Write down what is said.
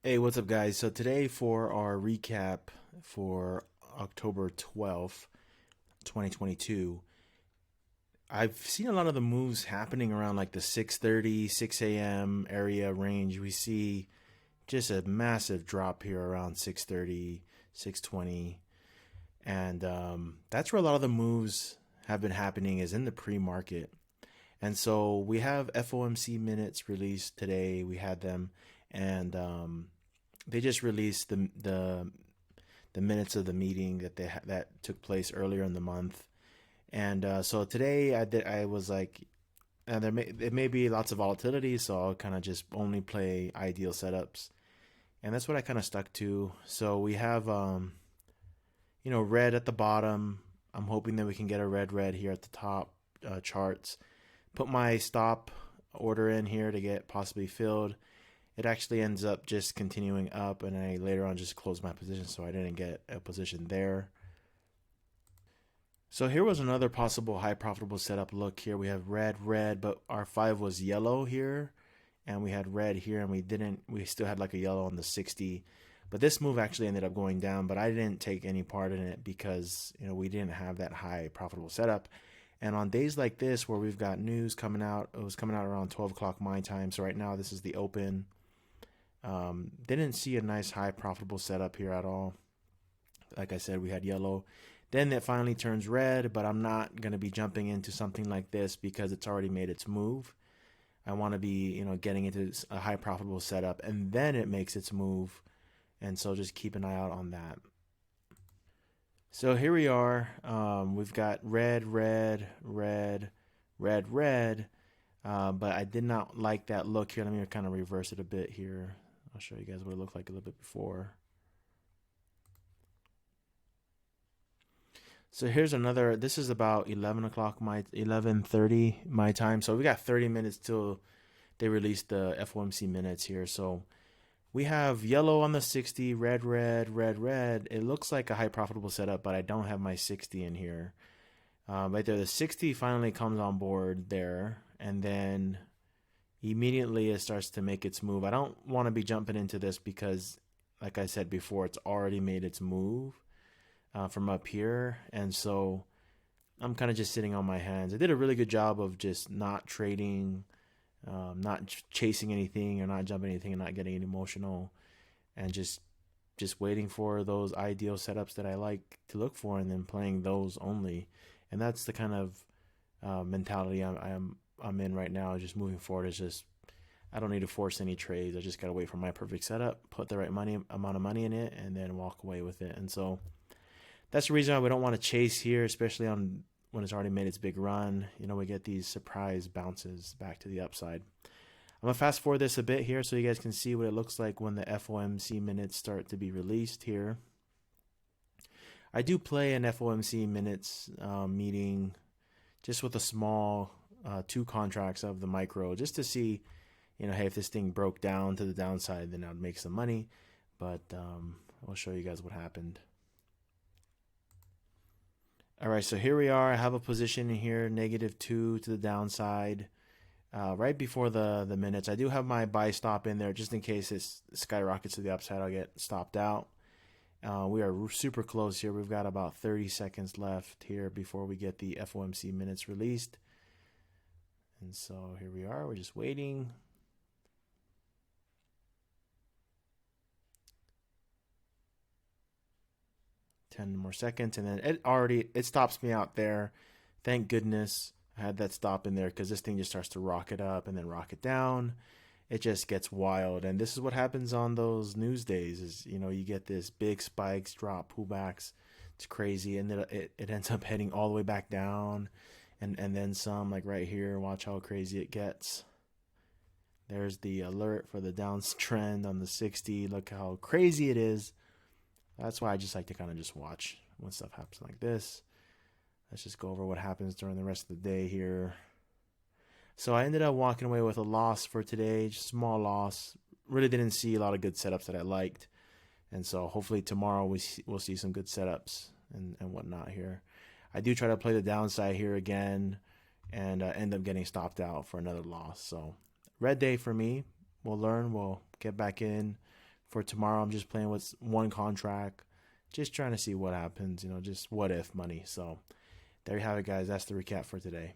Hey, what's up, guys? So today for our recap for October 12th, 2022, I've seen a lot of the moves happening around like the 6:30, 6 a.m. area range. We see just a massive drop here around 6:30, 6:20, and that's where a lot of the moves have been happening is in the pre-market. And so we have FOMC minutes released today. We had them, and they just released the minutes of the meeting that took place earlier in the month. And so today I was like, there may be lots of volatility, so I'll kind of just only play ideal setups, and that's what I kind of stuck to. So we have red at the bottom. I'm hoping that we can get a red here at the top charts. Put my stop order in here to get possibly filled. It actually ends up just continuing up, and I later on just closed my position, so I didn't get a position there. So here was another possible high profitable setup. Look here, we have red, but our 5 was yellow here, and we had red here, and we still had like a yellow on the 60. But this move actually ended up going down, but I didn't take any part in it because we didn't have that high profitable setup. And on days like this where we've got news coming out, it was coming out around 12 o'clock my time. So right now this is the open. Didn't see a nice high profitable setup here at all. Like I said, we had yellow. Then it finally turns red, but I'm not going to be jumping into something like this because it's already made its move. I want to be, getting into a high profitable setup and then it makes its move. And so just keep an eye out on that. So here we are. We've got red. But I did not like that look here. Let me kind of reverse it a bit here. I'll show you guys what it looked like a little bit before. So here's another. This is about 11 o'clock 11:30 my time. So we got 30 minutes till they release the FOMC minutes here. So we have yellow on the 60, red. It looks like a high profitable setup, but I don't have my 60 in here. Right there, the 60 finally comes on board there, and then immediately it starts to make its move. I don't want to be jumping into this because, like I said before, it's already made its move from up here, and so I'm kind of just sitting on my hands. I did a really good job of just not trading, not chasing anything or not jumping anything and not getting emotional, and just waiting for those ideal setups that I like to look for, and then playing those only. And that's the kind of mentality I'm in right now. Just moving forward is just I don't need to force any trades. I just gotta wait for my perfect setup, put the right amount of money in it, and then walk away with it. And so that's the reason why we don't want to chase here, especially on when it's already made its big run. We get these surprise bounces back to the upside. I'm gonna fast forward this a bit here so you guys can see what it looks like when the FOMC minutes start to be released here. I do play an FOMC minutes meeting just with a small 2 contracts of the micro just to see, hey, if this thing broke down to the downside, then I would make some money. But I'll show you guys what happened. All right, so here we are. I have a position in here, -2 to the downside. Right before the minutes, I do have my buy stop in there just in case it skyrockets to the upside. I'll get stopped out. We are super close here. We've got about 30 seconds left here before we get the FOMC minutes released. And so here we are. We're just waiting. Ten more seconds, and then it stops me out there. Thank goodness I had that stop in there because this thing just starts to rocket up and then rocket down. It just gets wild, and this is what happens on those news days. Is you get this big spikes, drop, pullbacks. It's crazy, and then it ends up heading all the way back down, and then some. Like right here, watch how crazy it gets. There's the alert for the downtrend on the 60. Look how crazy it is. That's why I just like to kind of just watch when stuff happens like this. Let's just go over what happens during the rest of the day here. So I ended up walking away with a loss for today, just small loss. Really didn't see a lot of good setups that I liked. And so hopefully tomorrow we'll see some good setups and whatnot here. I do try to play the downside here again and end up getting stopped out for another loss. So red day for me. We'll learn. We'll get back in For tomorrow, I'm just playing with one contract, just trying to see what happens. Just what if money. So there you have it, guys. That's the recap for today.